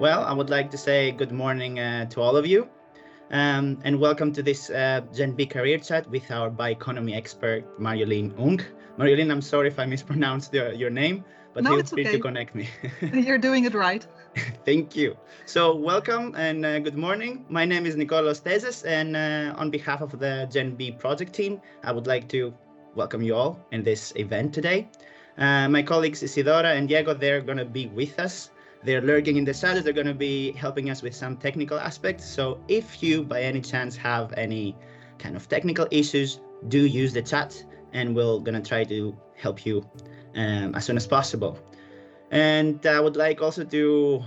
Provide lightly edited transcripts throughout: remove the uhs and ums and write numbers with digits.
Well, I would like to say good morning to all of you, and welcome to this Gen B career chat with our bioeconomy expert, Marjolein Ung. Marjolein, I'm sorry if I mispronounced your name, but No, feel it's free to okay. connect me. You're doing it right. Thank you. So welcome and good morning. My name is Nicolos Tezes, and on behalf of the Gen B project team, I would like to welcome you all in this event today. My colleagues Isidora and Diego, they're going to be with us. They're lurking in the shadows. They're going to be helping us with some technical aspects. So if you, by any chance, have any kind of technical issues, do use the chat, and we're going to try to help you as soon as possible. And I would like also to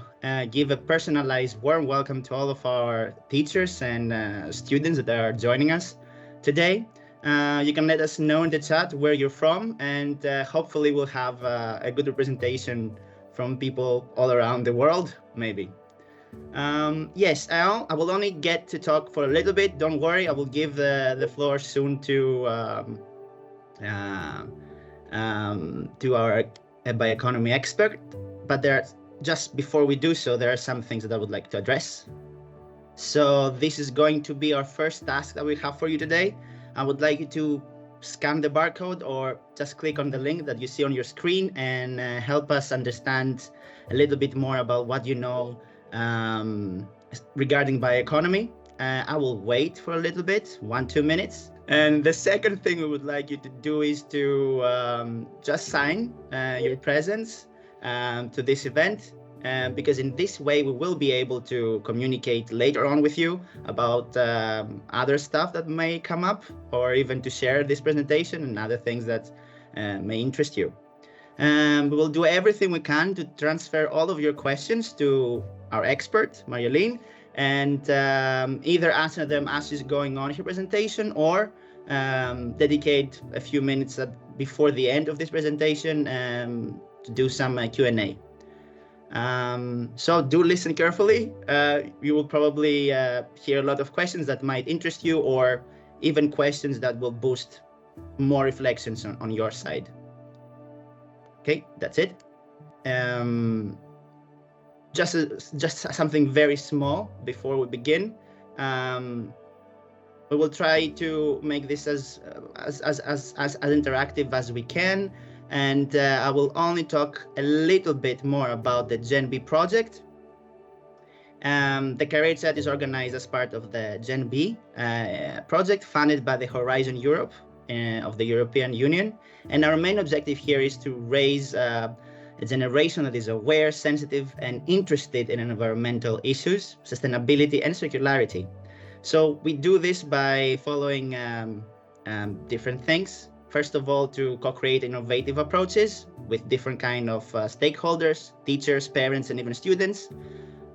give a personalized warm welcome to all of our teachers and students that are joining us today. You can let us know in the chat where you're from, and hopefully we'll have a good representation from people all around the world, maybe. Yes, I will only get to talk for a little bit. Don't worry, I will give the floor soon to our bioeconomy expert. But just before we do so, there are some things that I would like to address. So this is going to be our first task that we have for you today. I would like you to scan the barcode or just click on the link that you see on your screen and help us understand a little bit more about what you know regarding bioeconomy. I will wait for a little bit, 1-2 minutes. And the second thing we would like you to do is to just sign your presence to this event. Because in this way we will be able to communicate later on with you about other stuff that may come up, or even to share this presentation and other things that may interest you. We will do everything we can to transfer all of your questions to our expert, Marjolein, and either answer them as she's going on her presentation, or dedicate a few minutes before the end of this presentation to do some Q&A. So do listen carefully. You will probably hear a lot of questions that might interest you, or even questions that will boost more reflections on your side. Okay, that's it. Just something very small before we begin. We will try to make this as interactive as we can. And I will only talk a little bit more about the Gen B project. The career chat is organized as part of the Gen B project funded by the Horizon Europe of the European Union. And our main objective here is to raise a generation that is aware, sensitive, and interested in environmental issues, sustainability, and circularity. So we do this by following different things. First of all, to co-create innovative approaches with different kind of stakeholders, teachers, parents, and even students.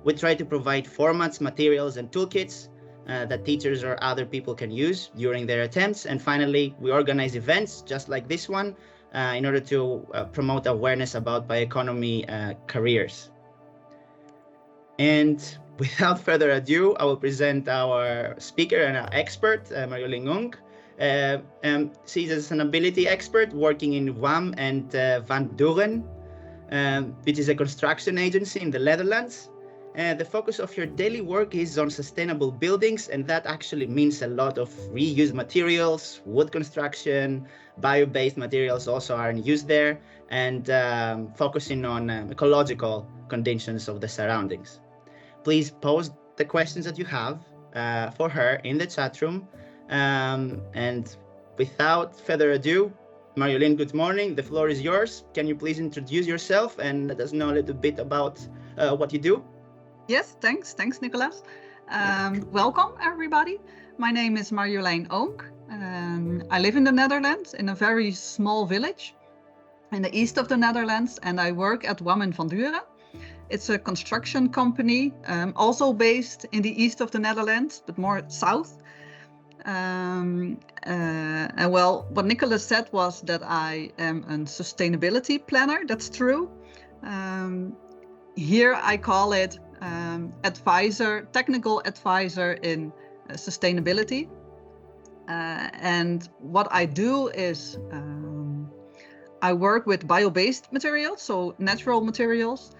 We try to provide formats, materials, and toolkits that teachers or other people can use during their attempts. And finally, we organize events just like this one in order to promote awareness about bioeconomy careers. And without further ado, I will present our speaker and our expert, Marjolein Ung. She's a sustainability expert working in WAM and Van Doren, which is a construction agency in the Netherlands. The focus of your daily work is on sustainable buildings, and that actually means a lot of reused materials, wood construction, bio-based materials also are in use there, and focusing on ecological conditions of the surroundings. Please post the questions that you have for her in the chat room. And without further ado, Marjolein, good morning. The floor is yours. Can you please introduce yourself and let us know a little bit about what you do? Yes, thanks, Nicolas. Welcome, everybody. My name is Marjolein Ung. I live in the Netherlands, in a very small village in the east of the Netherlands, and I work at WAM in Van Doren. It's a construction company, also based in the east of the Netherlands, but more south. Well, what Nicolas said was that I am a sustainability planner. That's true. Here I call it technical advisor in sustainability. And what I do is I work with bio-based materials, so natural materials,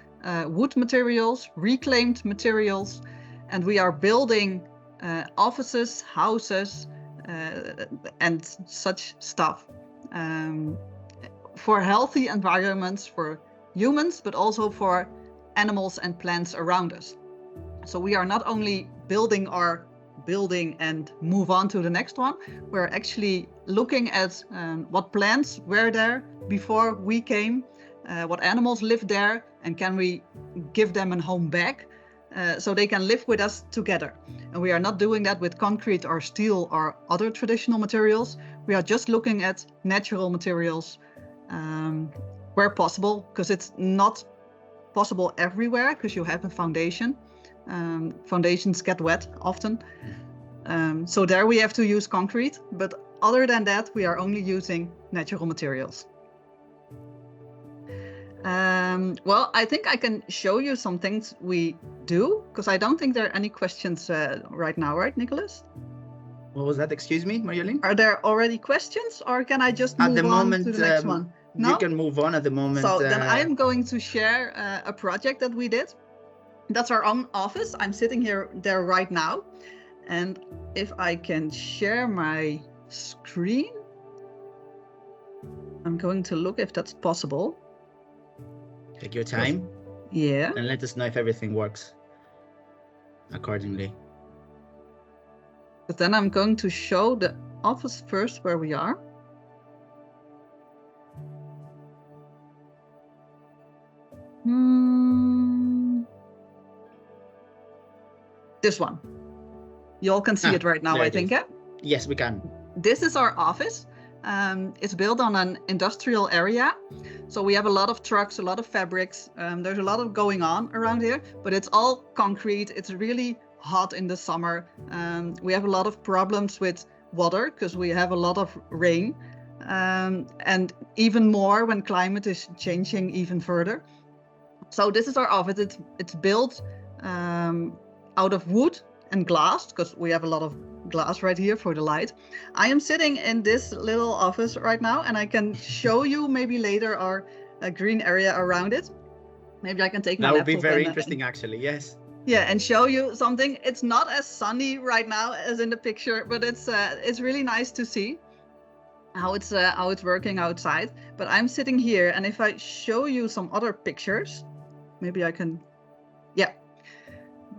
wood materials, reclaimed materials, and we are building offices, houses, and such stuff for healthy environments for humans, but also for animals and plants around us. So we are not only building our building and move on to the next one, we're actually looking at what plants were there before we came, what animals live there, and can we give them a home back so they can live with us together. And we are not doing that with concrete or steel or other traditional materials. We are just looking at natural materials where possible, because it's not possible everywhere because you have a foundation. Foundations get wet often. So there we have to use concrete, but other than that, we are only using natural materials. Well, I think I can show you some things we do, because I don't think there are any questions right now, right, Nicholas? What was that? Excuse me, Marjolein? Are there already questions, or can I just move on to the next one? No? You can move on at the moment. So then I am going to share a project that we did. That's our own office. I'm sitting there right now. And if I can share my screen, I'm going to look if that's possible. Take your time. Yeah. And let us know if everything works accordingly. But then I'm going to show the office first where we are. This one. You all can see it right now, I think. Yeah? Yes, we can. This is our office. It's built on an industrial area. So we have a lot of trucks, a lot of fabrics. There's a lot of going on around here, but it's all concrete. It's really hot in the summer. We have a lot of problems with water because we have a lot of rain. And even more when climate is changing even further. So this is our office. It's built out of wood and glass, because we have a lot of glass right here for the light. I am sitting in this little office right now, and I can show you maybe later our green area around it. Maybe I can take my laptop. That would be very interesting, actually. Yes. Yeah, and show you something. It's not as sunny right now as in the picture, but it's really nice to see how it's working outside. But I'm sitting here, and if I show you some other pictures, maybe I can. Yeah.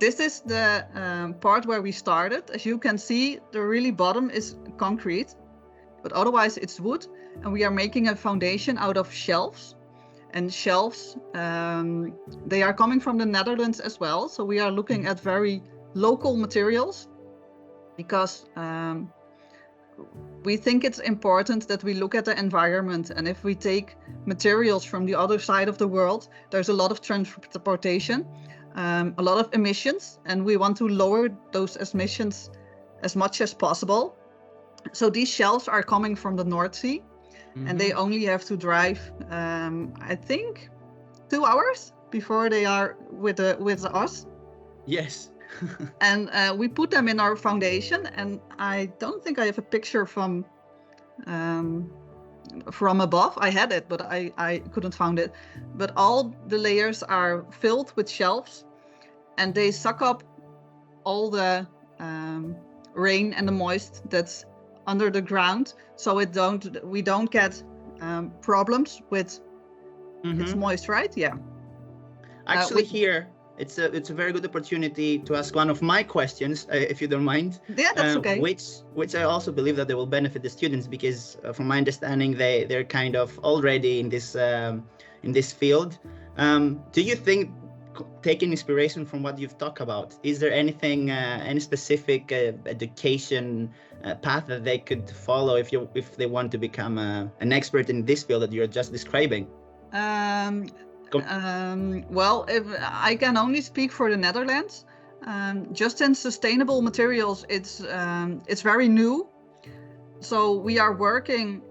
This is the part where we started. As you can see, the really bottom is concrete, but otherwise it's wood. And we are making a foundation out of shelves. And shelves, they are coming from the Netherlands as well. So we are looking at very local materials because we think it's important that we look at the environment. And if we take materials from the other side of the world, there's a lot of transportation. A lot of emissions, and we want to lower those emissions as much as possible. So these shelves are coming from the North Sea, and they only have to drive, I think, 2 hours before they are with us. Yes. And we put them in our foundation, and I don't think I have a picture from above. I had it, but I couldn't find it. But all the layers are filled with shelves, and they suck up all the rain and the moist that's under the ground, so we don't get problems with it's moist, right? Yeah. Actually, here it's a very good opportunity to ask one of my questions, if you don't mind. Yeah, that's okay. Which I also believe that they will benefit the students, because from my understanding, they're kind of already in this field. Do you think, taking inspiration from what you've talked about, is there anything, any specific education path that they could follow if they want to become an expert in this field that you're just describing? Well, if I can only speak for the Netherlands, just in sustainable materials, it's very new. So we are working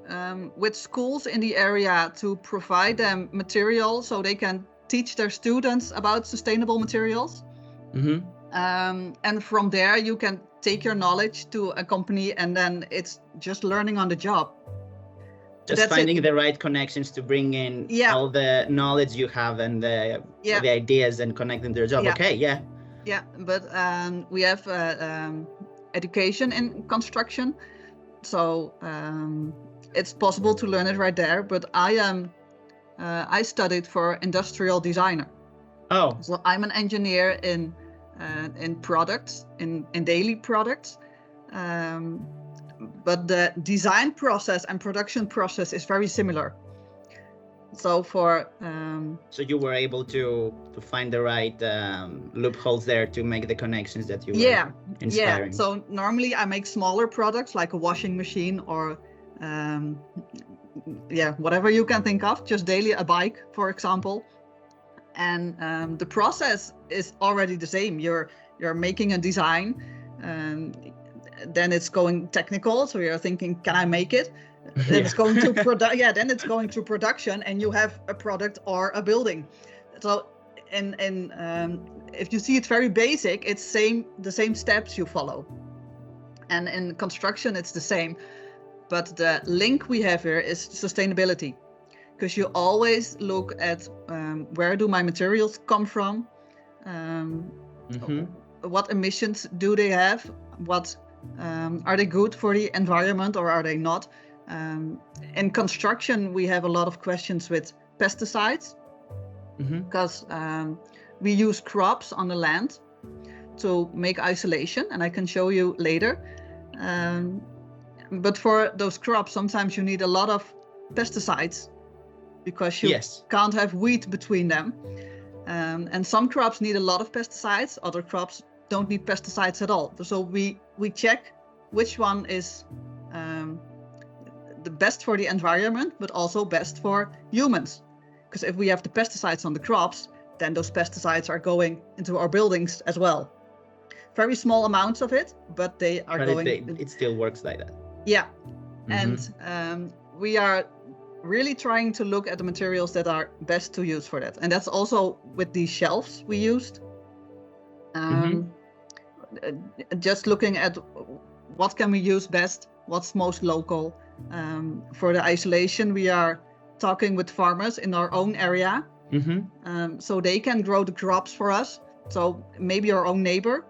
with schools in the area to provide them material so they can teach their students about sustainable materials. And from there, you can take your knowledge to a company, and then it's just learning on the job. Just That's finding it. the right connections to bring in Yeah. all the knowledge you have and the ideas and connect them to your job. Yeah. Okay, yeah. Yeah, but we have education in construction, so it's possible to learn it right there. But I studied for industrial designer. Oh, So I'm an engineer in products, in daily products. But the design process and production process is very similar. So so you were able to find the right loopholes there to make the connections that you were inspiring. Yeah. So normally I make smaller products like a washing machine or whatever you can think of, just daily a bike, for example. And the process is already the same. You're making a design, then it's going technical. So you're thinking, can I make it? Then it's going to then it's going to production, and you have a product or a building. So, and if you see it very basic, it's the same steps you follow. And in construction, it's the same. But the link we have here is sustainability, because you always look at where do my materials come from, what emissions do they have, what are they good for the environment or are they not? In construction, we have a lot of questions with pesticides, because we use crops on the land to make isolation, and I can show you later. But for those crops, sometimes you need a lot of pesticides because you can't have wheat between them. And some crops need a lot of pesticides, other crops don't need pesticides at all. So we check which one is the best for the environment, but also best for humans. Because if we have the pesticides on the crops, then those pesticides are going into our buildings as well. Very small amounts of it, but they are going. It still works like that. Yeah. And we are really trying to look at the materials that are best to use for that. And that's also with these shelves we used. Just looking at what can we use best, what's most local. For the isolation, we are talking with farmers in our own area, so they can grow the crops for us. So maybe your own neighbor,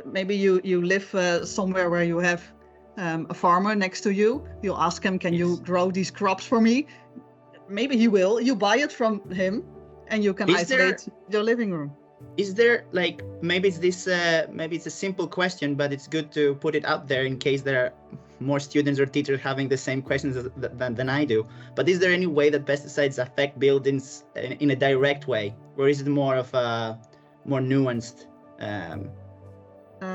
maybe you live somewhere where you have a farmer next to you. You'll ask him, can you grow these crops for me? Maybe he will. You buy it from him and you can isolate your living room. Is there, like, maybe it's a simple question, but it's good to put it out there in case there are more students or teachers having the same questions than I do. But is there any way that pesticides affect buildings in a direct way, or is it more of a more nuanced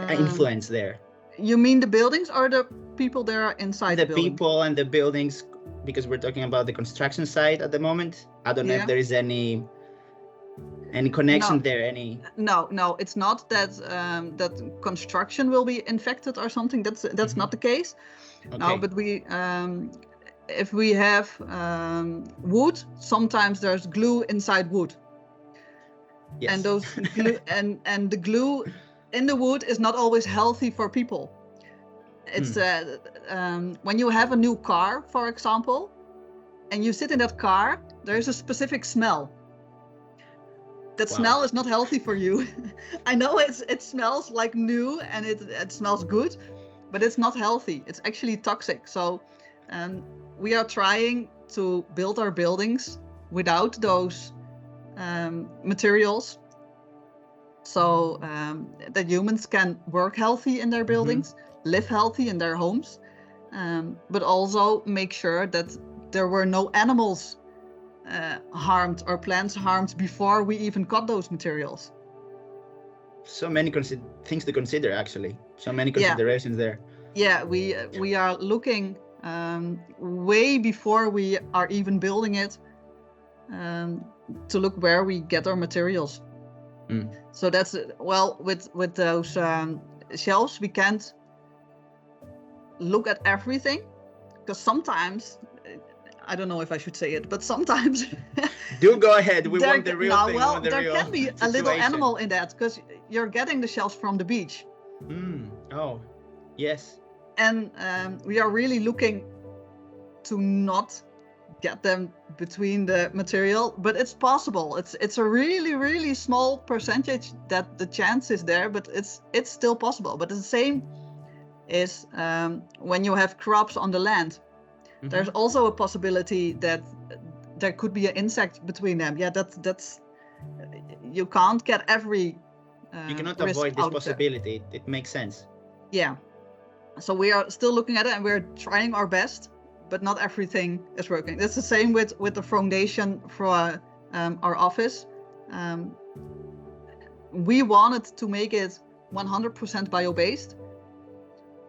influence there? You mean the buildings or the people that are inside the building? The people and the buildings, because we're talking about the construction side at the moment. I don't know if there is any connection there. No, it's not that that construction will be infected or something. That's not the case. Okay. No, but we if we have wood, sometimes there's glue inside wood. Yes. And those glue and the glue in the wood is not always healthy for people. It's when you have a new car, for example, and you sit in that car, there's a specific smell. That smell is not healthy for you. I know it smells like new and it smells good, but it's not healthy. It's actually toxic. So we are trying to build our buildings without those materials, so that humans can work healthy in their buildings, live healthy in their homes, but also make sure that there were no animals harmed or plants harmed before we even got those materials. So many things to consider, actually. So many considerations there. Yeah, we are looking way before we are even building it to look where we get our materials. So that's, well, with those shelves, we can't look at everything, because sometimes, I don't know if I should say it, but sometimes do go ahead. We want the real thing. Well, there can be a little animal in that, because you're getting the shells from the beach. Oh, yes. And we are really looking to not get them between the material, but it's possible. It's a really, really small percentage that the chance is there, but it's still possible. But the same is when you have crops on the land. There's also a possibility that there could be an insect between them. Yeah, that's you can't get every you cannot avoid this possibility. It makes sense. Yeah, so we are still looking at it and we're trying our best, but not everything is working. It's the same with the foundation for our office. We wanted to make it 100% bio-based,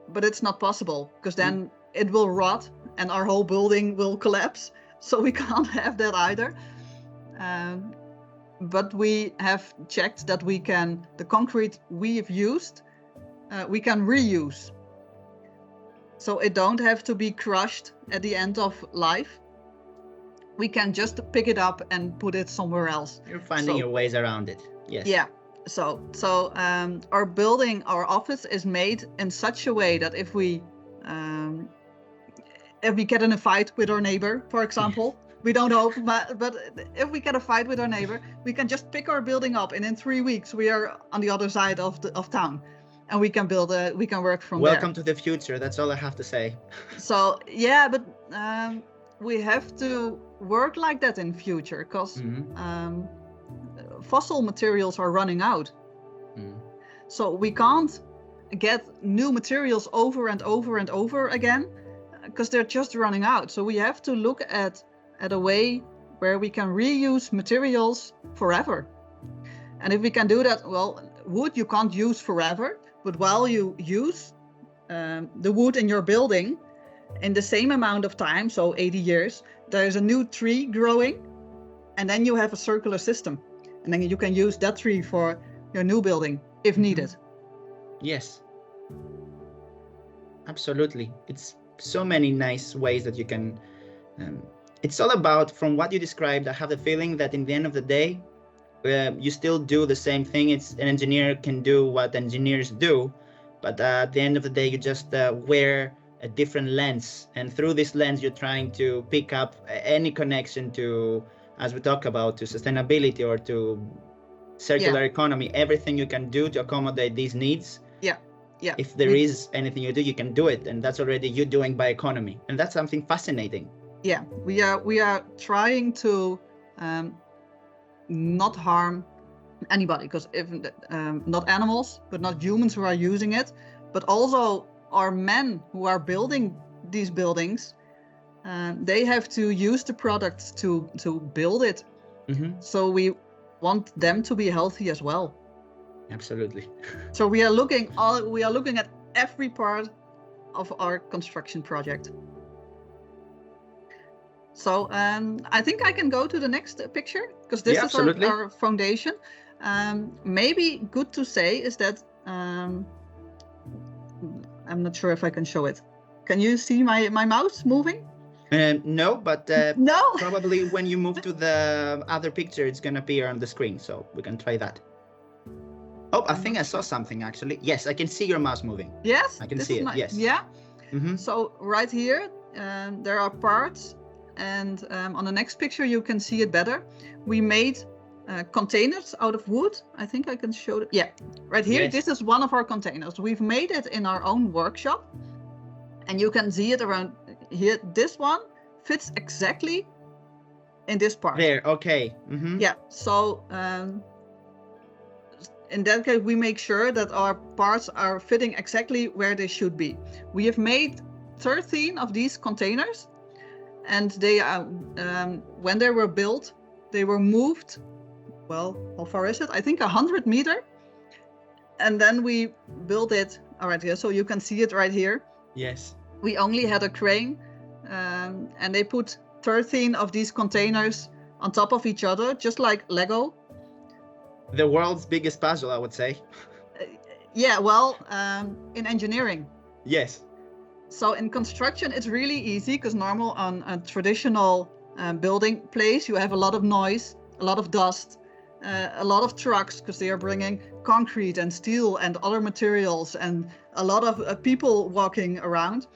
but it's not possible because then it will rot and our whole building will collapse. So we can't have that either. But we have checked that we can, the concrete we've used, we can reuse. So it don't have to be crushed at the end of life. We can just pick it up and put it somewhere else. You're finding your ways around it. Yes. Yeah. So our building, our office is made in such a way that if we get in a fight with our neighbor, for example, we don't hope, but if we get a fight with our neighbor, we can just pick our building up, and in 3 weeks we are on the other side of town, and we can work from there. Welcome to the future. That's all I have to say. So yeah, but we have to work like that in future because fossil materials are running out. So we can't get new materials over and over and over again because they're just running out. So we have to look at a way where we can reuse materials forever. And if we can do that, well, wood you can't use forever, but while you use the wood in your building in the same amount of time, so 80 years, there's a new tree growing, and then you have a circular system. And then you can use that tree for your new building if needed. Yes. Absolutely. It's so many nice ways that you can... it's all about, from what you described, I have the feeling that in the end of the day, you still do the same thing. It's an engineer can do what engineers do, but at the end of the day, you just wear a different lens. And through this lens, you're trying to pick up any connection to, as we talk about, to sustainability or to circular economy, everything you can do to accommodate these needs. Yeah. If there is anything you do, you can do it. And that's already you doing bioeconomy. And that's something fascinating. Yeah, we are trying to not harm anybody, because if not animals, but not humans who are using it, but also our men who are building these buildings, they have to use the products to build it. So we want them to be healthy as well. Absolutely. So we are looking at every part of our construction project. So I think I can go to the next picture, because this is our foundation. Maybe good to say is that I'm not sure if I can show it. Can you see my mouse moving? No, but no. Probably when you move to the other picture, it's going to appear on the screen. So we can try that. Oh, I think I saw something actually. Yes, I can see your mouse moving. Yes, I can see it. Yes. Yeah. So right here, there are parts. And on the next picture, you can see it better. We made containers out of wood. I think I can show it. Yeah, right here. Yes. This is one of our containers. We've made it in our own workshop. And you can see it around here. This one fits exactly in this part. There, okay. Yeah, so in that case, we make sure that our parts are fitting exactly where they should be. We have made 13 of these containers. And they, when they were built, they were moved, well, how far is it? I think 100 meters. And then we built it right here. So you can see it right here. Yes. We only had a crane, and they put 13 of these containers on top of each other, just like Lego. The world's biggest puzzle, I would say. Yeah, well, in engineering. Yes. So in construction, it's really easy because normal on a traditional building place, you have a lot of noise, a lot of dust, a lot of trucks because they are bringing concrete and steel and other materials, and a lot of people walking around.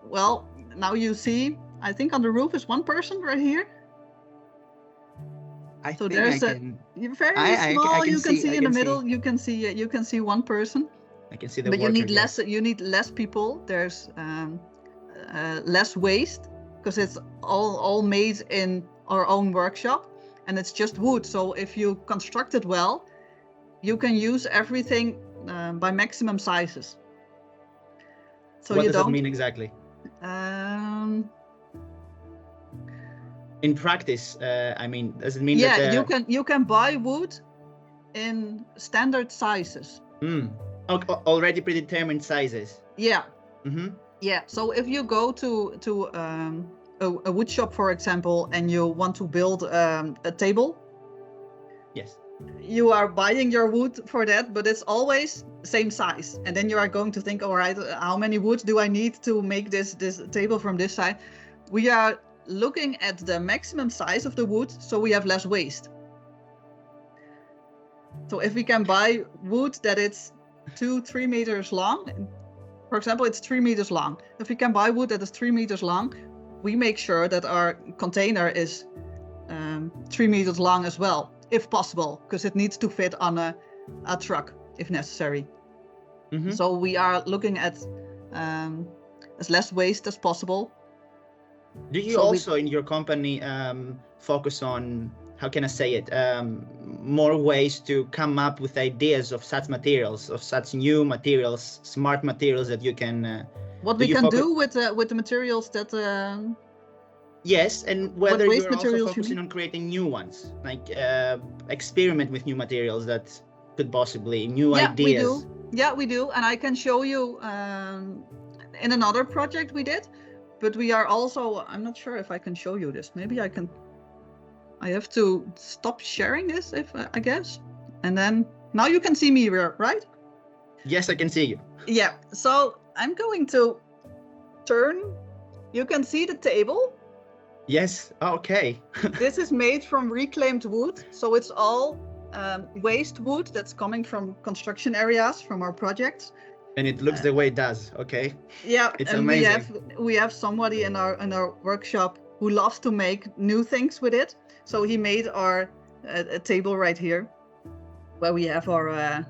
Well, now you see I think on the roof is one person right here. So there's you're very small. You can see in the middle. You can see one person. I can see the. But you need less people. There's less waste because it's all made in our own workshop, and it's just wood. So if you construct it well, you can use everything by maximum sizes. So what does that mean exactly? In practice, I mean, does it mean that? Yeah, you can buy wood in standard sizes. Already predetermined sizes. Yeah. Yeah. So if you go to a wood shop, for example, and you want to build a table. Yes. You are buying your wood for that, but it's always same size. And then you are going to think, all right, how many wood do I need to make this table from this side? We are looking at the maximum size of the wood, so we have less waste. So if we can buy wood that it's 2-3 meters long, for example, it's 3 meters long. If we can buy wood that is 3 meters long, we make sure that our container is 3 meters long as well, if possible, because it needs to fit on a truck if necessary. So we are looking at as less waste as possible. Do you also in your company focus on, how can I say it, more ways to come up with ideas of such materials, of such new materials, smart materials that you can... what we can do with the materials that... Yes, and whether you're also focusing on creating new ones, like experiment with new materials that could possibly, new ideas. We do. And I can show you in another project we did. But we are also, I'm not sure if I can show you this. Maybe I can, I have to stop sharing this, I guess. And then, now you can see me, right? Yes, I can see you. Yeah, so I'm going to turn, you can see the table. Yes, okay. This is made from reclaimed wood. So it's all waste wood that's coming from construction areas, from our projects. And it looks the way it does. Okay. Yeah, it's and amazing. we have somebody in our workshop who loves to make new things with it. So he made our a table right here, where we have our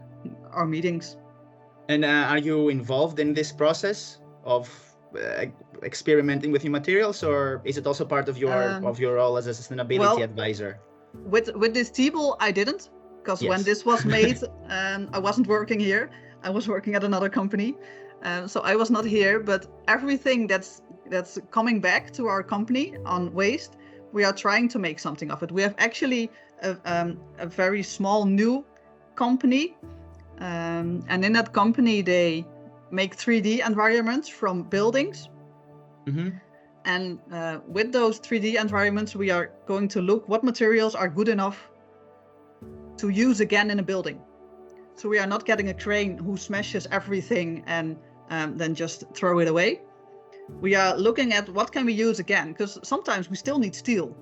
meetings. And are you involved in this process of experimenting with new materials, or is it also part of your role as a sustainability advisor? With this table, I didn't, because when this was made, I wasn't working here. I was working at another company, so I was not here. But everything that's coming back to our company on waste, we are trying to make something of it. We have actually a very small new company, and in that company they make 3D environments from buildings. And with those 3D environments, we are going to look what materials are good enough to use again in a building. So we are not getting a crane who smashes everything and then just throw it away. We are looking at what can we use again, because sometimes we still need steel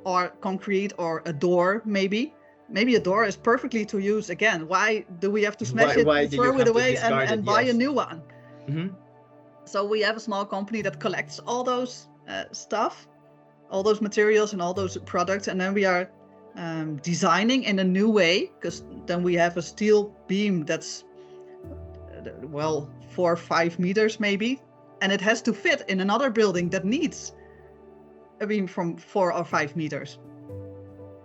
or concrete or a door, maybe. Maybe a door is perfectly to use again. Why do we have to smash it, throw it away and buy a new one? So we have a small company that collects all those stuff, all those materials and all those products, and then we are designing in a new way, because then we have a steel beam that's 4 or 5 meters maybe, and it has to fit in another building that needs a beam from 4 or 5 meters.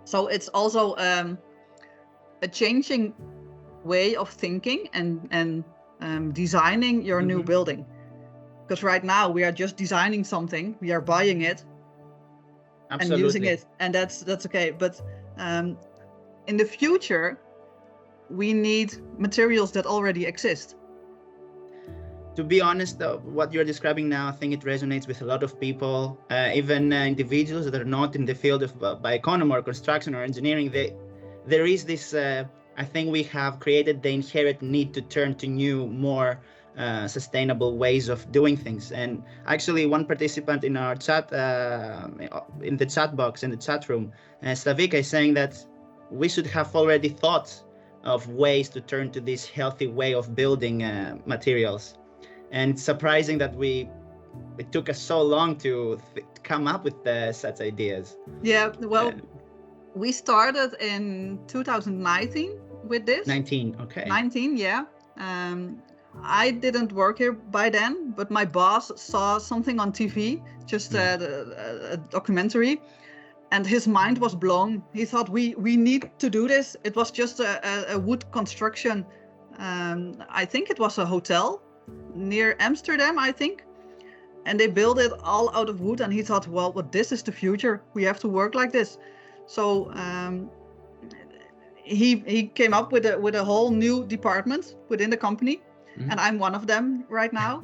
So it's also a changing way of thinking and designing your new building, because right now we are just designing something, we are buying it and using it, and that's okay. But in the future, we need materials that already exist. To be honest, what you're describing now, I think it resonates with a lot of people, even individuals that are not in the field of bioeconomy or construction or engineering. There is this, I think we have created the inherent need to turn to new, more sustainable ways of doing things. And actually, one participant in our chat, in the chat box, in the chat room, Slavika, is saying that we should have already thought of ways to turn to this healthy way of building materials. And it's surprising that we it took us so long to come up with such ideas. Yeah, well, we started in 2019 with this. 19, okay. 19, yeah. I didn't work here by then, but my boss saw something on TV, just a documentary, and his mind was blown. He thought we need to do this. It was just a wood construction. I think it was a hotel near Amsterdam, I think. And they built it all out of wood. And he thought, well, this is the future. We have to work like this. So he came up with a whole new department within the company. And I'm one of them right now.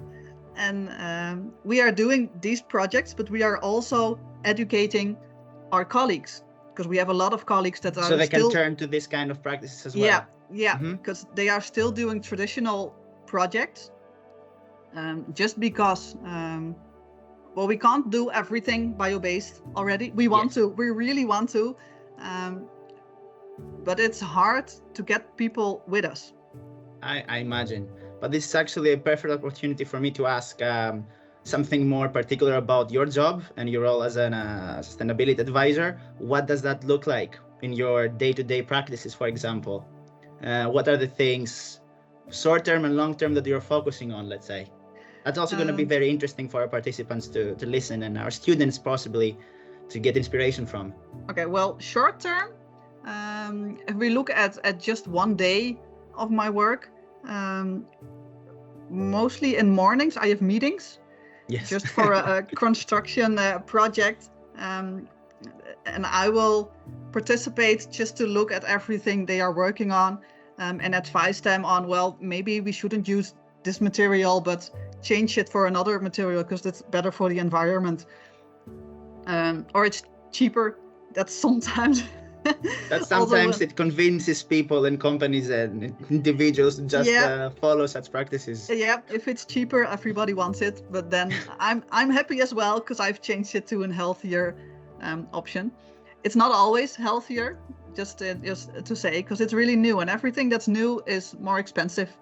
And we are doing these projects, but we are also educating our colleagues, because we have a lot of colleagues that are so they can turn to this kind of practices as well. Yeah, because they are still doing traditional projects, just because we can't do everything bio-based already. We want to, we really want to, but it's hard to get people with us. I imagine, but this is actually a perfect opportunity for me to ask something more particular about your job and your role as a sustainability advisor. What does that look like in your day-to-day practices, for example? What are the things, short-term and long-term, that you're focusing on, let's say? That's also going to be very interesting for our participants to listen, and our students possibly to get inspiration from. Okay, well, short-term, if we look at just one day of my work, mostly in mornings I have meetings. Yes. Just for a construction project, and I will participate just to look at everything they are working on, and advise them on, well, maybe we shouldn't use this material, but change it for another material because it's better for the environment, or it's cheaper. That's sometimes it convinces people and companies and individuals to just follow such practices. Yeah, if it's cheaper, everybody wants it. But then I'm happy as well, because I've changed it to a healthier option. It's not always healthier, just to say, because it's really new, and everything that's new is more expensive.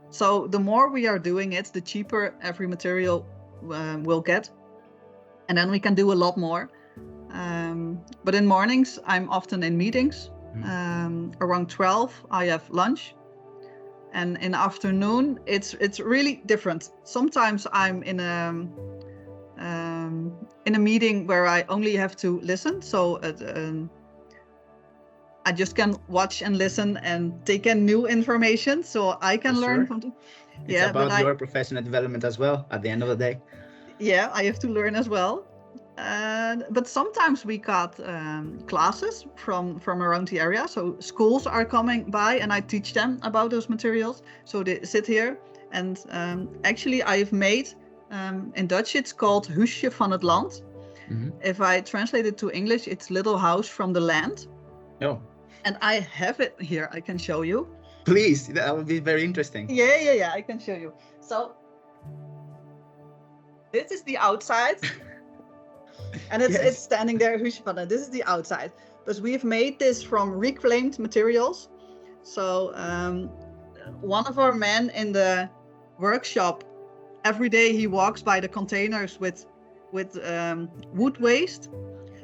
So the more we are doing it, the cheaper every material will get, and then we can do a lot more. But in mornings, I'm often in meetings. Around 12, I have lunch. And in the afternoon, it's really different. Sometimes I'm in a meeting where I only have to listen. So I just can watch and listen and take in new information, so I can learn something. It's about your professional development as well, at the end of the day. Yeah, I have to learn as well. But sometimes we got classes from around the area. So schools are coming by and I teach them about those materials. So they sit here, and actually I've made, in Dutch it's called Huisje van het Land. If I translate it to English, it's little house from the land. Oh. And I have it here, I can show you. Please, that would be very interesting. Yeah, I can show you. So this is the outside. And it's standing there, Huisje van het. This is the outside. But we've made this from reclaimed materials. So one of our men in the workshop, every day he walks by the containers with wood waste,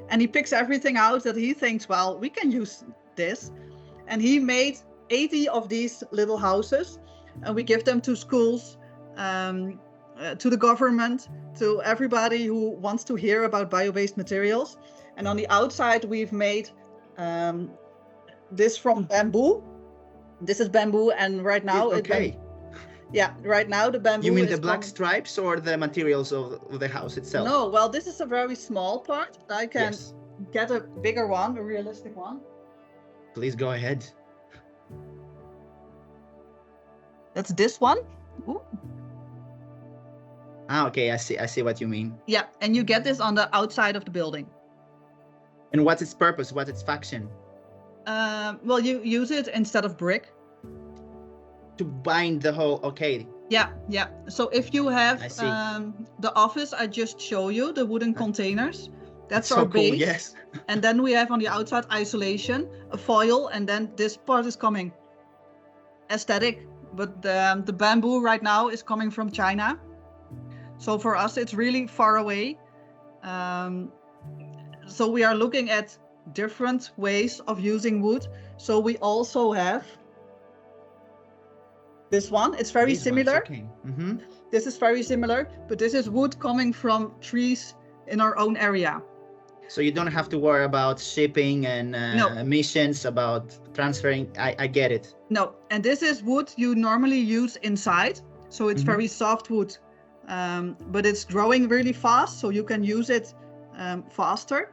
and he picks everything out that he thinks, well, we can use this. And he made 80 of these little houses, and we give them to schools, to the government, to everybody who wants to hear about bio-based materials. And on the outside, we've made this from bamboo. This is bamboo, and right now right now the bamboo. You mean the black stripes or the materials of the house itself? No, well, this is a very small part. I can get a bigger one, a realistic one. Please go ahead. That's this one. Ooh. Ah, okay, I see what you mean. Yeah, and you get this on the outside of the building. And what's its purpose? What's its function? Well, you use it instead of brick. To bind the whole, okay. Yeah. So if you have the office I just show you, the wooden containers, that's our base. Cool, yes. And then we have on the outside isolation, a foil, and then this part is coming. Aesthetic, but the bamboo right now is coming from China. So for us, it's really far away. So we are looking at different ways of using wood. So we also have this one. It's very similar. Okay. This is very similar, but this is wood coming from trees in our own area. So you don't have to worry about shipping and No. emissions, about transferring. I get it. No, and this is wood you normally use inside. So it's very soft wood, but it's growing really fast, so you can use it faster.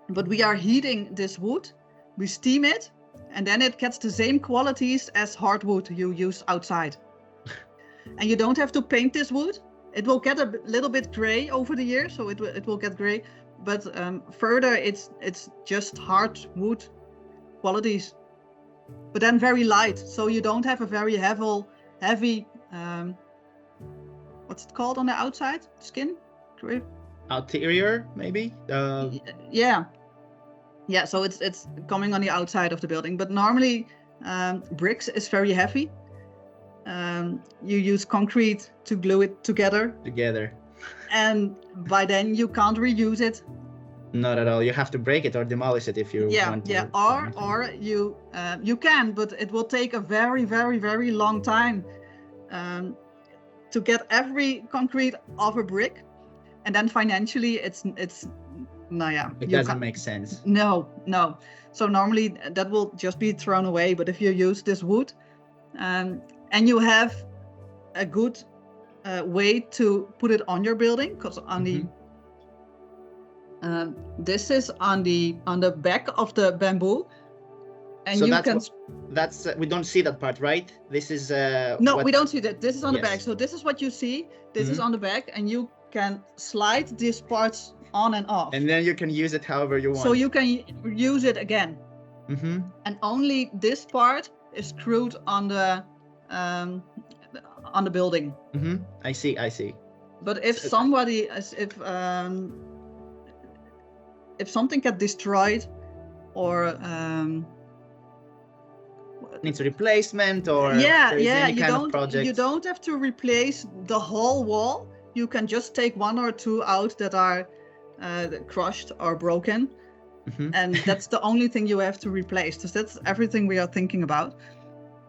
But we are heating this wood, we steam it, and then it gets the same qualities as hardwood you use outside. And you don't have to paint this wood. It will get a little bit gray over the years, so it will get gray. But further, it's just hardwood qualities, but then very light. So you don't have a very heavy what's it called on the outside? Skin? Grip? Outerior, maybe? Yeah, so it's coming on the outside of the building. But normally bricks is very heavy. You use concrete to glue it together. And by then you can't reuse it. Not at all. You have to break it or demolish it if you want to. Or you can, but it will take a very, very, very long time to get every concrete off a brick, and then financially it doesn't make sense. No. So normally that will just be thrown away. But if you use this wood, and you have a good way to put it on your building, because on the this is on the back of the bamboo, and so that's we don't see that part, right? This is we don't see that. This is on the back. So this is what you see. This is on the back, and you can slide these parts on and off. And then you can use it however you want. So you can use it again. And only this part is screwed on the building. I see. But if if something gets destroyed, or needs a replacement, or you don't have to replace the whole wall. You can just take one or two out that are crushed or broken, and that's the only thing you have to replace. So that's everything we are thinking about.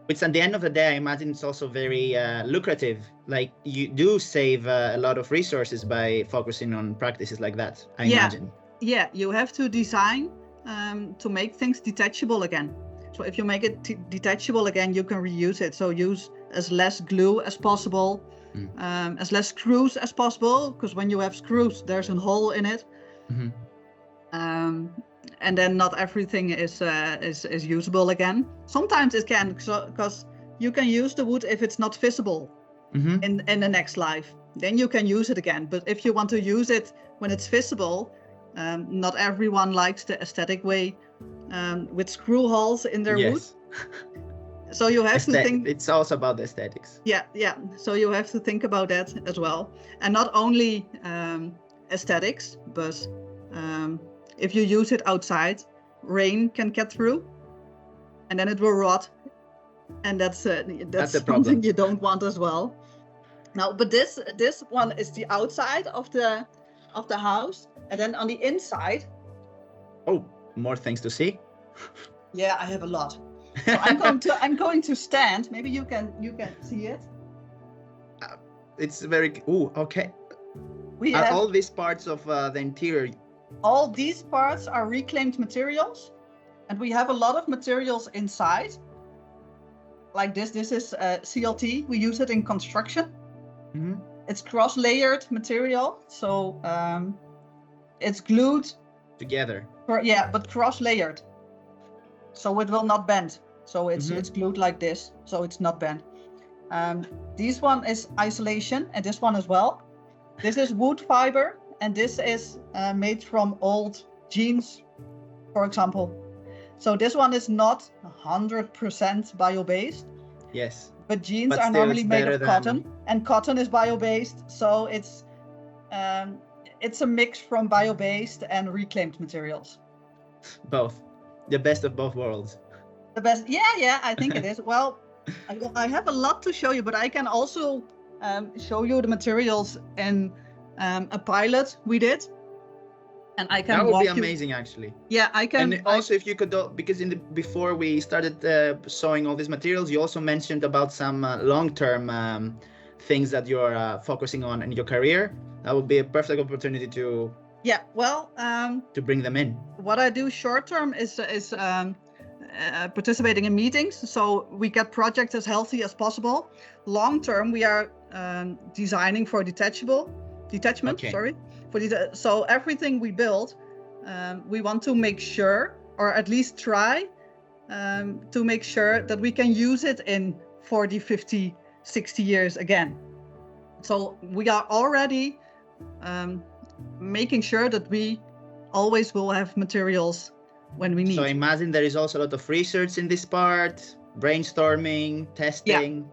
Which at the end of the day, I imagine it's also very lucrative. Like you do save a lot of resources by focusing on practices like that, I imagine. Yeah, you have to design to make things detachable again. So if you make it detachable again, you can reuse it. So use as less glue as possible, as less screws as possible, because when you have screws, there's a hole in it. And then not everything is usable again. Sometimes it can, because you can use the wood if it's not visible in the next life. Then you can use it again. But if you want to use it when it's visible, not everyone likes the aesthetic way with screw holes in their wood. So you have to think. It's also about the aesthetics. Yeah. So you have to think about that as well, and not only aesthetics, but if you use it outside, rain can get through, and then it will rot, and that's something you don't want as well. Now, but this one is the outside of the house, and then on the inside. Oh, more things to see. Yeah, I have a lot. So I'm going to stand. Maybe you can see it. It's very okay. We have all these parts of the interior. All these parts are reclaimed materials, and we have a lot of materials inside. Like this is CLT. We use it in construction. It's cross-layered material, so it's glued together. But cross-layered, so it will not bend. So it's glued like this, so it's not bent. This one is isolation, and this one as well. This is wood fiber, and this is made from old jeans, for example. So this one is not 100% bio-based. Yes. But jeans are normally made of cotton, and cotton is bio-based. So it's a mix from bio-based and reclaimed materials. Both. The best of both worlds. The best. Yeah, I think it is. Well, I have a lot to show you, but I can also show you the materials in a pilot we did. And I can that would walk be you. amazing, actually. Yeah, I can. And also, if you could, because before we started showing all these materials, you also mentioned about some long-term things that you're focusing on in your career. That would be a perfect opportunity to Yeah, well, to bring them in. what I do short term is participating in meetings, so we get projects as healthy as possible. Long term, we are designing for detachment. Okay. Sorry, so everything we build, we want to make sure, or at least try to make sure that we can use it in 40, 50, 60 years again. So we are already making sure that we always will have materials when we need. So I imagine there is also a lot of research in this part, brainstorming, testing.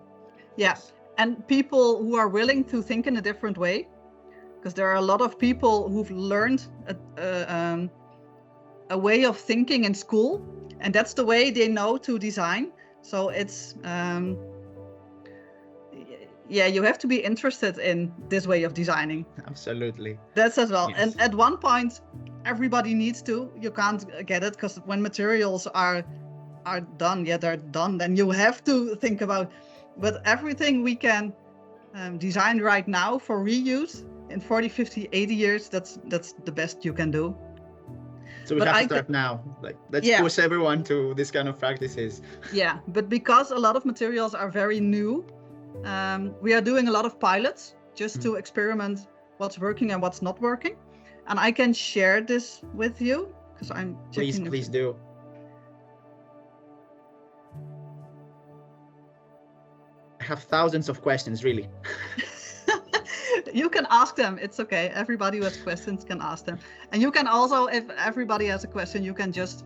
Yeah. And people who are willing to think in a different way, because there are a lot of people who've learned a way of thinking in school, and that's the way they know to design. So it's you have to be interested in this way of designing. Absolutely. That's as well. Yes. And at one point, everybody needs to. You can't get it, because when materials are done, they're done. Then you have to think about. But everything we can design right now for reuse in 40, 50, 80 years, that's the best you can do. So we have to start now. Like, let's push everyone to this kind of practices. Yeah, but because a lot of materials are very new, we are doing a lot of pilots just to experiment what's working and what's not working. And I can share this with you, because I'm checking. Please do. I have thousands of questions, really. You can ask them. It's okay. Everybody who has questions can ask them. And you can also, if everybody has a question, you can just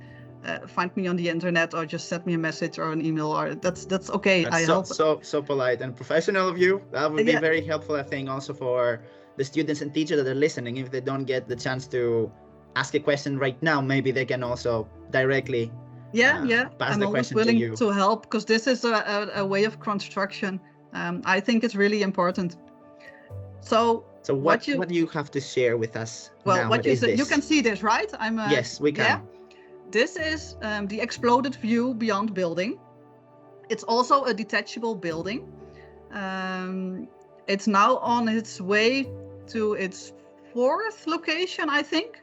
find me on the internet, or just send me a message or an email, or that's okay. That's so polite and professional of you. That would be very helpful, I think, also for the students and teachers that are listening. If they don't get the chance to ask a question right now, maybe they can also directly pass the question to you. I'm always willing to help, because this is a way of construction. I think it's really important. So what do you have to share with us? Well, now? what you can see this, right? Yes, we can. Yeah. This is the exploded view beyond building. It's also a detachable building. It's now on its way to its 4th location, I think.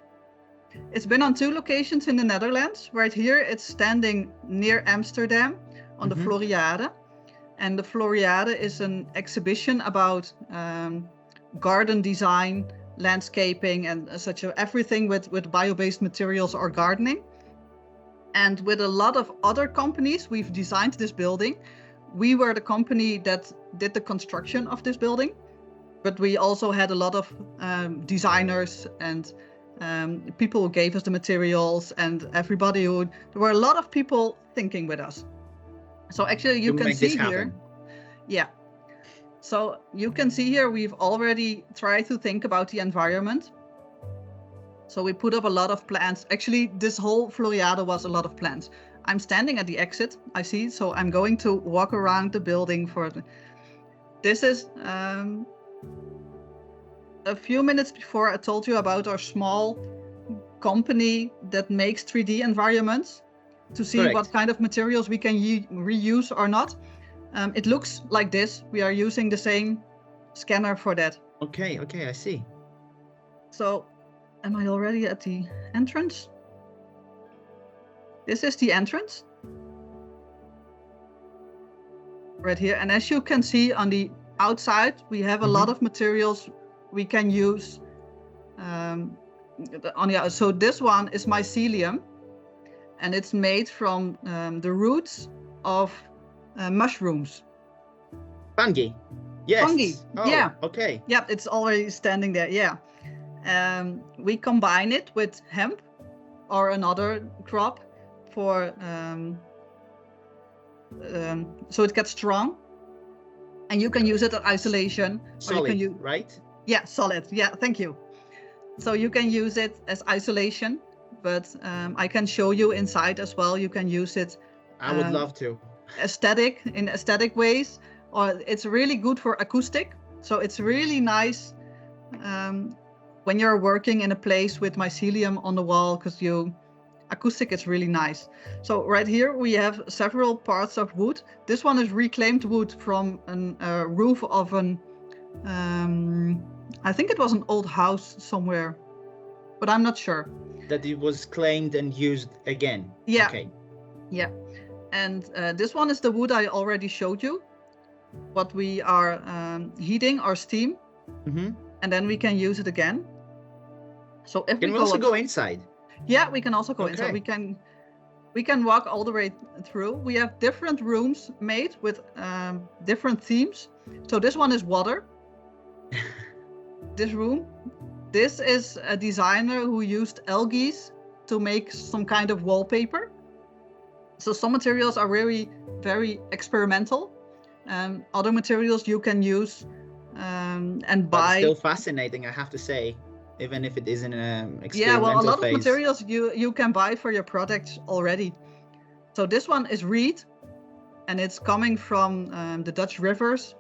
It's been on 2 locations in the Netherlands. Right here, it's standing near Amsterdam on the Floriade. And the Floriade is an exhibition about garden design, landscaping, and everything with bio-based materials or gardening. And with a lot of other companies, we've designed this building. We were the company that did the construction of this building, but we also had a lot of designers and people who gave us the materials, and there were a lot of people thinking with us. So actually you can see here. Yeah. So you can see here, we've already tried to think about the environment. So we put up a lot of plants. Actually, this whole Floriade was a lot of plants. I'm standing at the exit, I see. So I'm going to walk around the building this is a few minutes before I told you about our small company that makes 3D environments to see what kind of materials we can reuse or not. It looks like this. We are using the same scanner for that. Okay, I see. So, am I already at the entrance? This is the entrance. Right here. And as you can see on the outside, we have a lot of materials we can use. So this one is mycelium, and it's made from the roots of mushrooms. Fungi. Yes. Fungi. Yeah. Okay. Yeah, it's already standing there. Yeah. We combine it with hemp or another crop so it gets strong, and you can use it as isolation. Solid, right? Yeah, solid. Yeah, thank you. So you can use it as isolation, but I can show you inside as well. You can use it. I would love to. In aesthetic ways, or it's really good for acoustic. So it's really nice when you're working in a place with mycelium on the wall, because acoustic is really nice. So right here we have several parts of wood. This one is reclaimed wood from a roof of I think it was an old house somewhere, but I'm not sure. That it was claimed and used again. Yeah. Okay. Yeah. And this one is the wood I already showed you, what we are heating or steam, and then we can use it again. So if can we also go inside? Yeah, we can also go inside. We can walk all the way through. We have different rooms made with different themes. So this one is water. This room. This is a designer who used algae to make some kind of wallpaper. So some materials are really very experimental. Other materials you can use and buy. But still fascinating, I have to say, even if it isn't an experimental Yeah, well, a lot phase. of materials you can buy for your products already. So this one is reed, and it's coming from the Dutch rivers.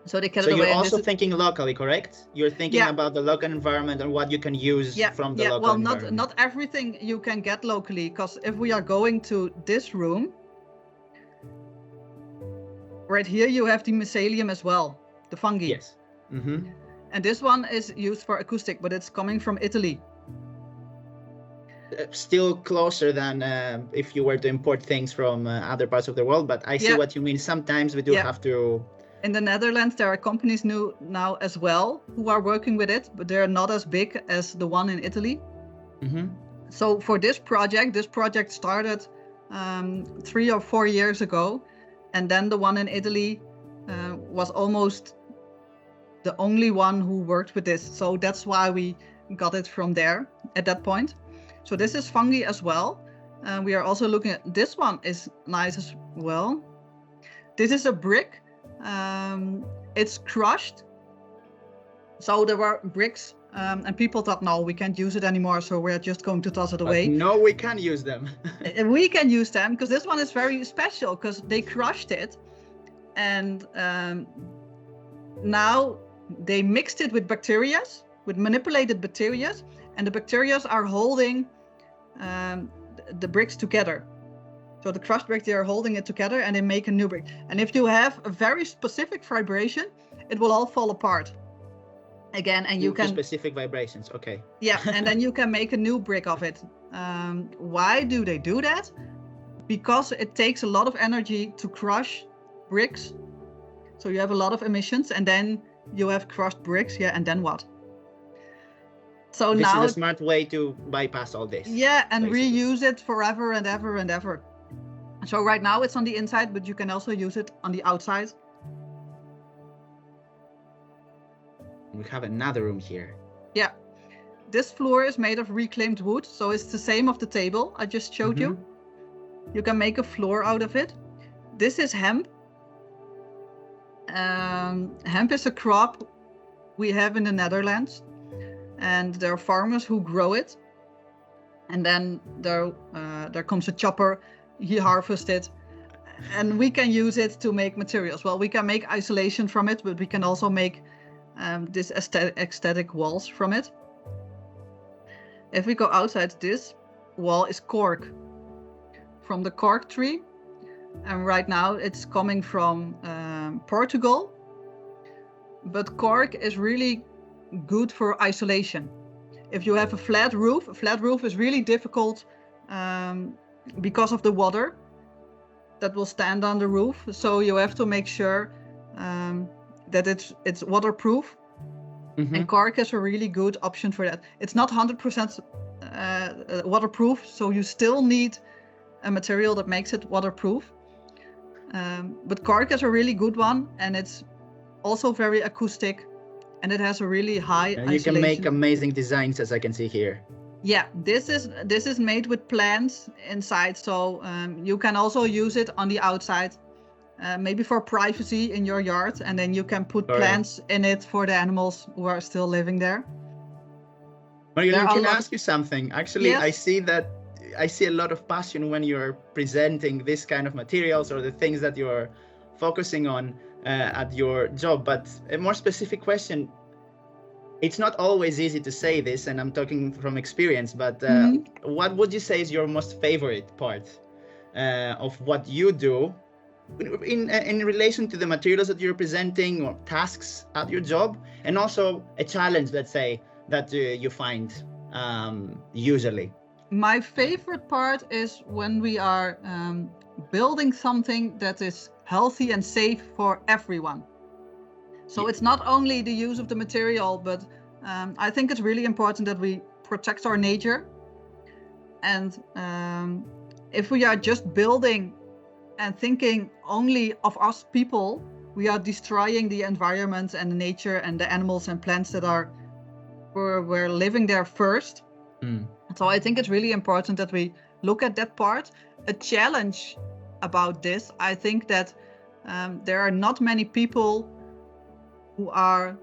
So they carry it away. So you're also thinking locally, correct? You're thinking about the local environment and what you can use from the local environment. Well, not everything you can get locally, because if we are going to this room, right here you have the mycelium as well, the fungi. Yes. And this one is used for acoustic, but it's coming from Italy. Still closer than if you were to import things from other parts of the world, but I see what you mean. Sometimes we do have to... In the Netherlands, there are companies now as well who are working with it, but they're not as big as the one in Italy. So for this project started 3 or 4 years ago, and then the one in Italy was almost the only one who worked with this. So that's why we got it from there at that point. So this is fungi as well. We are also looking at, this one is nice as well. This is a brick. It's crushed. So there were bricks and people thought, no, we can't use it anymore. So we're just going to toss it away. No, we can use them. We can use them because this one is very special because they crushed it. And now they mixed it with bacteria, with manipulated bacteria. And the bacteria are holding the bricks together. So the crushed brick, they are holding it together and they make a new brick. And if you have a very specific vibration, it will all fall apart again. And you can specific vibrations. Okay. Yeah, and then you can make a new brick of it. Why do they do that? Because it takes a lot of energy to crush bricks. So you have a lot of emissions, and then you have crushed bricks. Yeah, and then what? So this now is a smart way to bypass all this. Yeah, and basically reuse it forever and ever and ever. So right now it's on the inside, but you can also use it on the outside. We have another room here. Yeah, this floor is made of reclaimed wood, so it's the same of the table I just showed you. You can make a floor out of it. This is hemp. Hemp is a crop we have in the Netherlands, and there are farmers who grow it. And then there comes a chopper, he harvests it, and we can use it to make materials. Well, we can make isolation from it, but we can also make this aesthetic walls from it. If we go outside, this wall is cork, from the cork tree. And right now it's coming from Portugal. But cork is really good for isolation. If you have a flat roof is really difficult because of the water that will stand on the roof. So you have to make sure that it's waterproof. And cork is a really good option for that. It's not 100% waterproof, so you still need a material that makes it waterproof. But cork is a really good one, and it's also very acoustic, and it has a really high isolation. You can make amazing designs, as I can see here. Yeah, this is made with plants inside, so you can also use it on the outside, maybe for privacy in your yard, and then you can put plants in it for the animals who are still living there. Marjolein, can I ask you something? Actually, Yes. I see a lot of passion when you're presenting this kind of materials or the things that you're focusing on. at your job. But a more specific question, it's not always easy to say this, and I'm talking from experience, but what would you say is your most favorite part of what you do in relation to the materials that you're presenting or tasks at your job, and also a challenge, let's say, that you find usually? My favorite part is when we are building something that is healthy and safe for everyone. So it's not only the use of the material, but I think it's really important that we protect our nature. And if we are just building and thinking only of us people, we are destroying the environment and the nature and the animals and plants that were living there first. So I think it's really important that we look at that part. A challenge about this, I think that there are not many people who are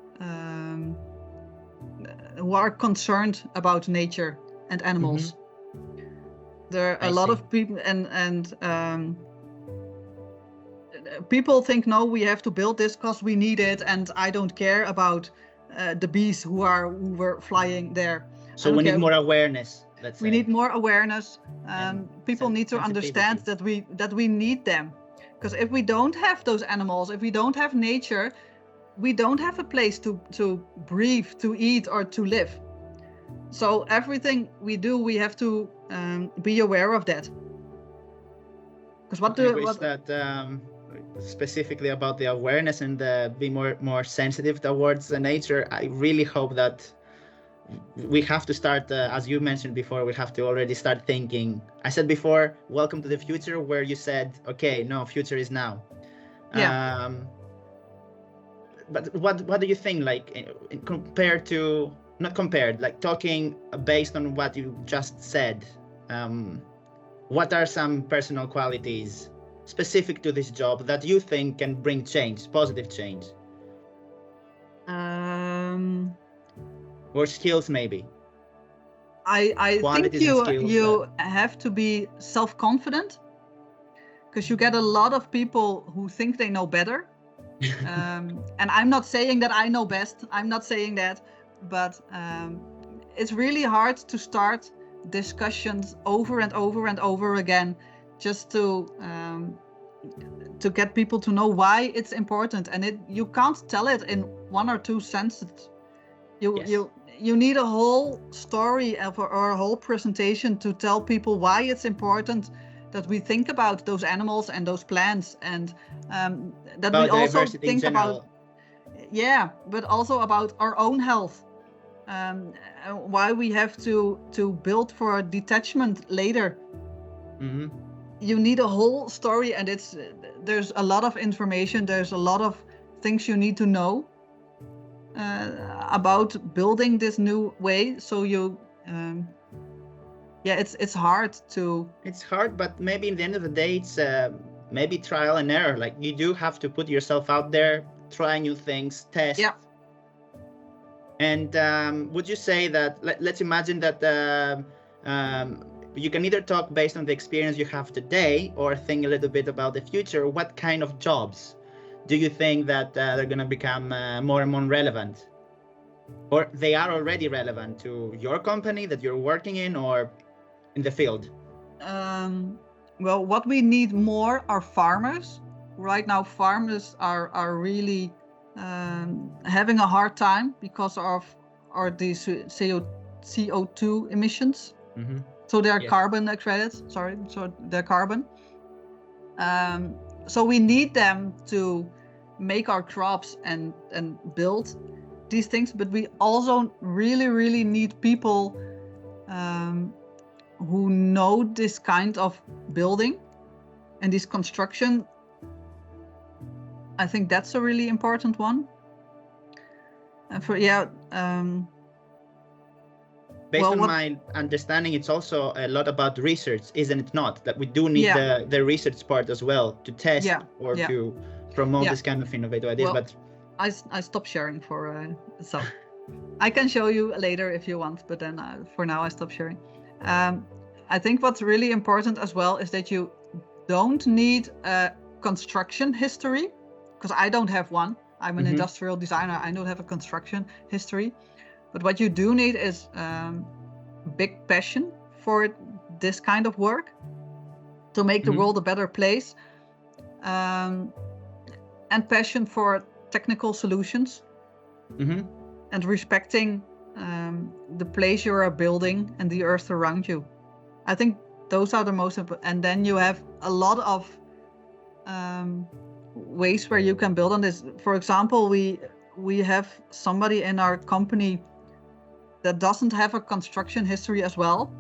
concerned about nature and animals. There are a lot of people, and people think, no, we have to build this because we need it, and I don't care about the bees who were flying there. So we need more awareness. Let's say. We need more awareness. People need to understand that we need them, because if we don't have those animals, if we don't have nature, we don't have a place to breathe, to eat, or to live. So everything we do, we have to be aware of that. Because specifically about the awareness and be more sensitive towards the nature, I really hope that we have to start, as you mentioned before, we have to already start thinking. I said before, welcome to the future, where you said, okay, no, future is now. Yeah. But what do you think, like, like talking based on what you just said, what are some personal qualities specific to this job that you think can bring change, positive change? Or skills, maybe. I think you have to be self-confident, because you get a lot of people who think they know better. And I'm not saying that I know best. I'm not saying that, but it's really hard to start discussions over and over and over again, just to get people to know why it's important. And you can't tell it in one or two sentences. You need a whole story or a whole presentation to tell people why it's important that we think about those animals and those plants, and that about we also think about, but also about our own health. Why we have to build for detachment later. You need a whole story, and there's a lot of information. There's a lot of things you need to know about building this new way. So it's hard to. It's hard, but maybe in the end of the day, it's maybe trial and error. Like, you do have to put yourself out there, try new things, test. Yeah. And would you say that, let's imagine that you can either talk based on the experience you have today, or think a little bit about the future. What kind of jobs do you think that they're going to become more and more relevant? Or they are already relevant to your company that you're working in, or in the field? Well, what we need more are farmers. Right now, farmers are really having a hard time because of these CO2 emissions. So their carbon credits, so their carbon. So we need them to make our crops and build these things, but we also really, really need people who know this kind of building and this construction. I think that's a really important one. And based on my understanding, it's also a lot about research, isn't it not? That we do need the research part as well to test or to promote this kind of innovative ideas. Well, but I stopped sharing so I can show you later if you want, but then for now I stop sharing. I think what's really important as well is that you don't need a construction history, because I don't have one. I'm an Mhm. industrial designer. I don't have a construction history. But what you do need is big passion for this kind of work to make the Mhm. world a better place, and passion for technical solutions, Mhm. and respecting the place you are building and the earth around you. I think those are the most important. And then you have a lot of ways where you can build on this. For example, we have somebody in our company that doesn't have a construction history as well,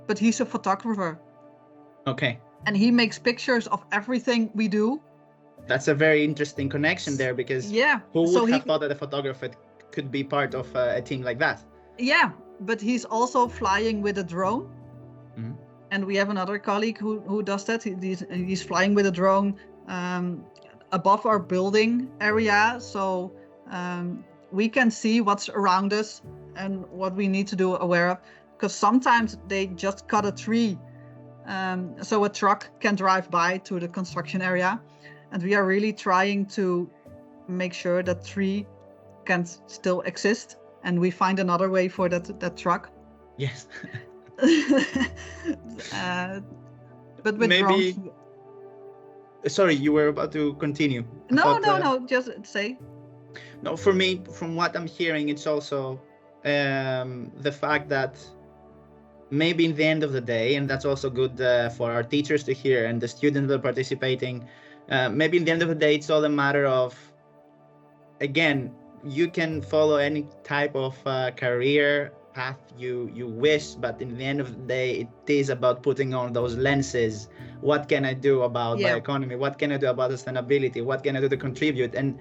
but he's a photographer. Okay. And he makes pictures of everything we do. That's a very interesting connection there, because Yeah. who So would he, have thought that a photographer could be part of a team like that? yeah, but he's also flying with a drone. Mhm. And we have another colleague who does that. He's flying with a drone above our building area, so we can see what's around us and what we need to do aware of. Because sometimes they just cut a tree, so a truck can drive by to the construction area, and we are really trying to make sure that tree can still exist, and we find another way for that truck. Yes. But with Maybe. drones. Sorry, you were about to continue. No, just say. No, for me, from what I'm hearing, it's also the fact that maybe in the end of the day, and that's also good for our teachers to hear and the students that are participating, maybe in the end of the day, it's all a matter of, again, you can follow any type of career path you wish, but in the end of the day, it is about putting on those lenses. What can I do about bioeconomy? What can I do about sustainability? What can I do to contribute? And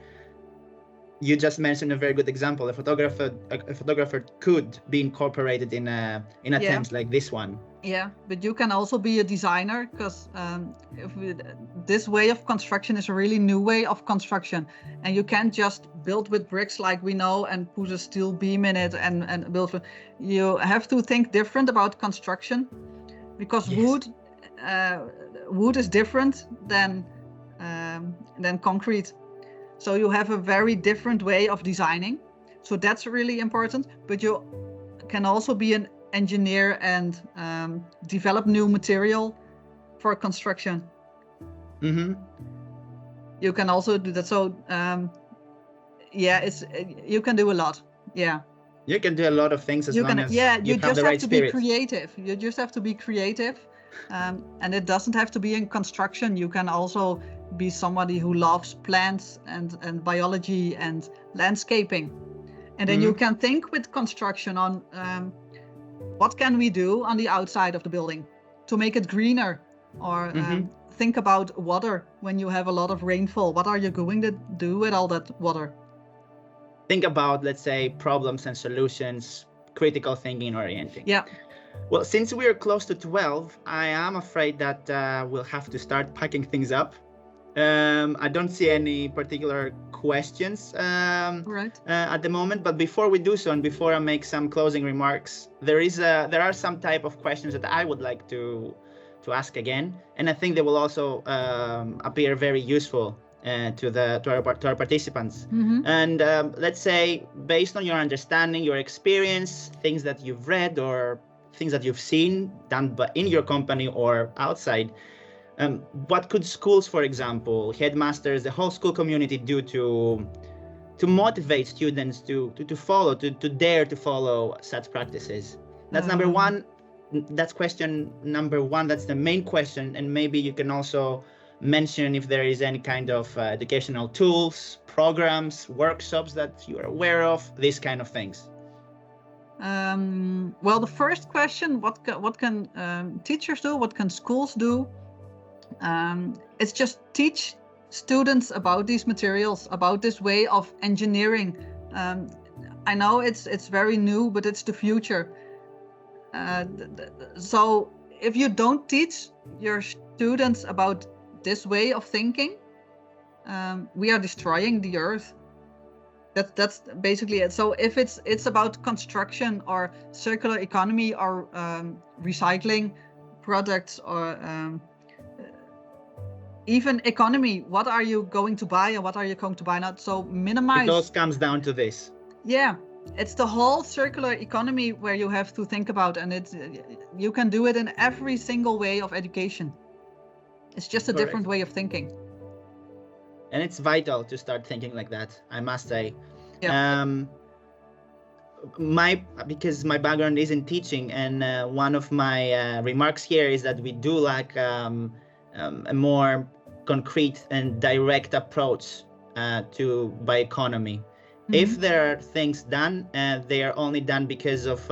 you just mentioned a very good example. A photographer could be incorporated in attempts like this one. Yeah, but you can also be a designer, because this way of construction is a really new way of construction, and you can't just build with bricks like we know and put a steel beam in it and build. You have to think different about construction, because Yes. wood is different than concrete. So you have a very different way of designing. So that's really important. But you can also be an engineer and develop new material for construction. Mm-hmm. You can also do that. So you can do a lot. Yeah. You can do a lot of things as long as you have the right spirit. Creative. You just have to be creative. And it doesn't have to be in construction. You can also be somebody who loves plants and biology and landscaping. And then you can think with construction on what can we do on the outside of the building to make it greener, or think about water when you have a lot of rainfall. What are you going to do with all that water? Think about, let's say, problems and solutions, critical thinking orienting. Yeah. Well, since we're close to 12, I am afraid that we'll have to start packing things up. I don't see any particular questions at the moment, but before we do so, and before I make some closing remarks, there are some type of questions that I would like to ask again, and I think they will also appear very useful to our participants. And let's say, based on your understanding, your experience, things that you've read or things that you've seen done in your company or outside, what could schools, for example, headmasters, the whole school community do to motivate students to dare to follow such practices? That's number one. That's question number one. That's the main question. And maybe you can also mention if there is any kind of educational tools, programs, workshops that you are aware of, these kind of things. Well, the first question, what can teachers do? What can schools do? It's just teach students about these materials, about this way of engineering. I know it's very new, but it's the future. So if you don't teach your students about this way of thinking, we are destroying the earth. That's basically it. So if it's about construction or circular economy or recycling products or even economy, what are you going to buy and what are you going to buy not? So minimize. It all comes down to this. Yeah, it's the whole circular economy where you have to think about, and you can do it in every single way of education. It's just a different way of thinking. And it's vital to start thinking like that, I must say. Yeah. Because my background is in teaching, and one of my remarks here is that we do like a more concrete and direct approach to bioeconomy. Mm-hmm. If there are things done, they are only done because of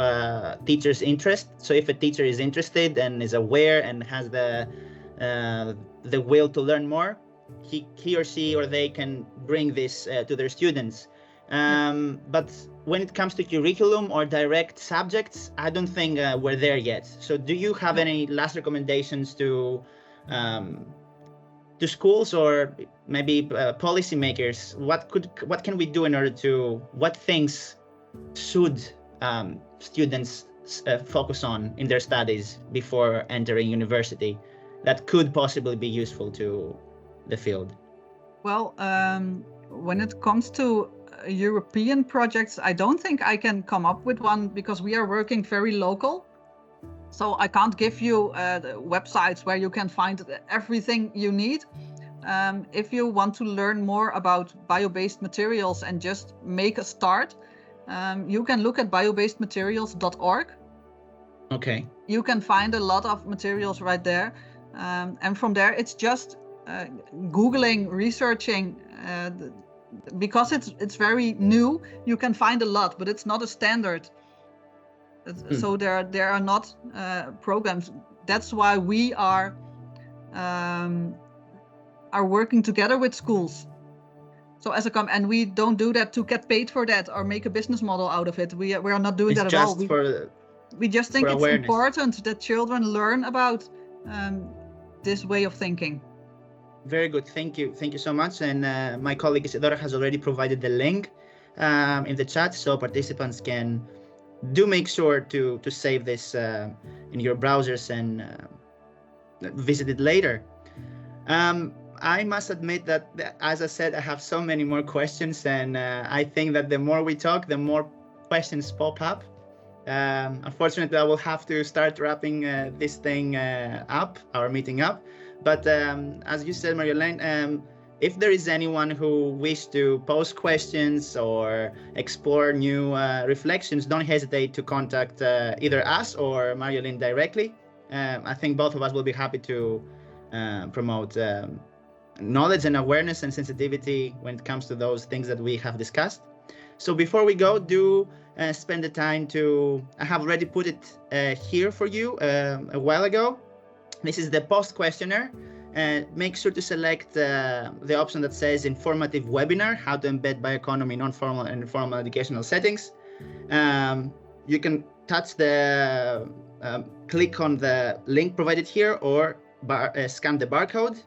teachers' interest. So if a teacher is interested and is aware and has the will to learn more, he or she or they can bring this to their students. But when it comes to curriculum or direct subjects, I don't think we're there yet. So do you have any last recommendations to schools or maybe policymakers? What can we do in order to, what things should students focus on in their studies before entering university that could possibly be useful to the field? Well, when it comes to European projects, I don't think I can come up with one because we are working very local. So I can't give you the websites where you can find everything you need. If you want to learn more about bio-based materials and just make a start, you can look at biobasedmaterials.org. Okay. You can find a lot of materials right there. And from there, it's just Googling, researching, because it's very new. You can find a lot, but it's not a standard. So there are not programs. That's why we are working together with schools. So and we don't do that to get paid for that or make a business model out of it. We are not doing that at all. We just think it's important that children learn about this way of thinking. Very good. Thank you so much. And my colleague Isidora has already provided the link in the chat, so participants can make sure to save this in your browsers and visit it later. I must admit that, as I said, I have so many more questions, and I think that the more we talk, the more questions pop up. Unfortunately, I will have to start wrapping this thing up, our meeting up. But as you said, Marjolein, if there is anyone who wishes to pose questions or explore new reflections, don't hesitate to contact either us or Marjolein directly. I think both of us will be happy to promote knowledge and awareness and sensitivity when it comes to those things that we have discussed. So before we go, do spend the time to, I have already put it here for you a while ago. This is the post questionnaire. Make sure to select the option that says informative webinar, how to embed bioeconomy in non-formal and informal educational settings. You can touch the, click on the link provided here or scan the barcode.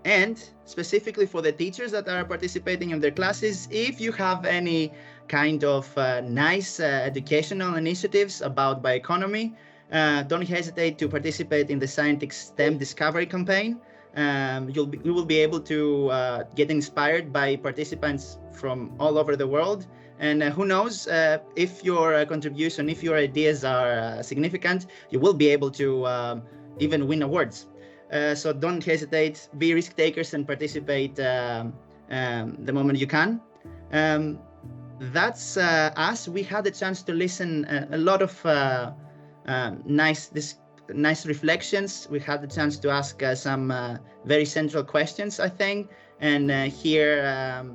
And specifically for the teachers that are participating in their classes, if you have any kind of nice educational initiatives about bioeconomy, don't hesitate to participate in the Scientific STEM Discovery campaign. You will be able to get inspired by participants from all over the world. And who knows, if your contribution, if your ideas are significant, you will be able to even win awards. So don't hesitate, be risk takers and participate the moment you can. That's us. We had a chance to listen a lot of nice reflections. We had the chance to ask some very central questions, I think, and hear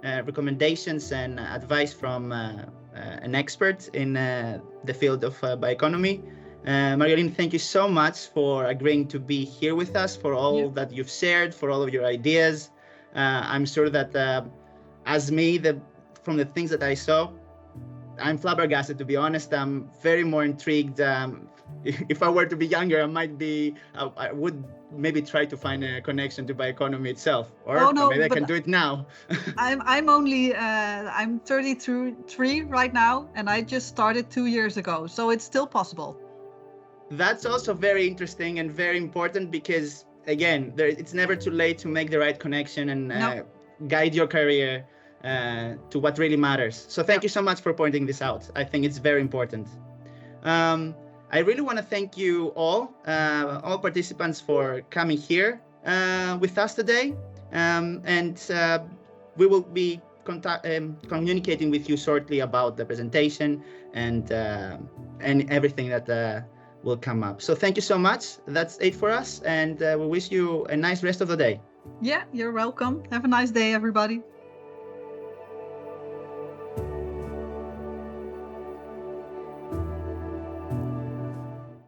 recommendations and advice from an expert in the field of bioeconomy. Marjolein, thank you so much for agreeing to be here with us, for all that you've shared, for all of your ideas. I'm sure that as me, from the things that I saw, I'm flabbergasted, to be honest. I'm very more intrigued. If I were to be younger, I would maybe try to find a connection to bioeconomy itself, or maybe I can do it now. I'm 33 right now, and I just started 2 years ago, so it's still possible. That's also very interesting and very important, because again, it's never too late to make the right connection and guide your career to what really matters. So thank you so much for pointing this out. I think it's very important. I really want to thank you all participants for coming here with us today. And we will be communicating with you shortly about the presentation and everything that will come up. So thank you so much. That's it for us, and we wish you a nice rest of the day. Yeah, you're welcome. Have a nice day, everybody.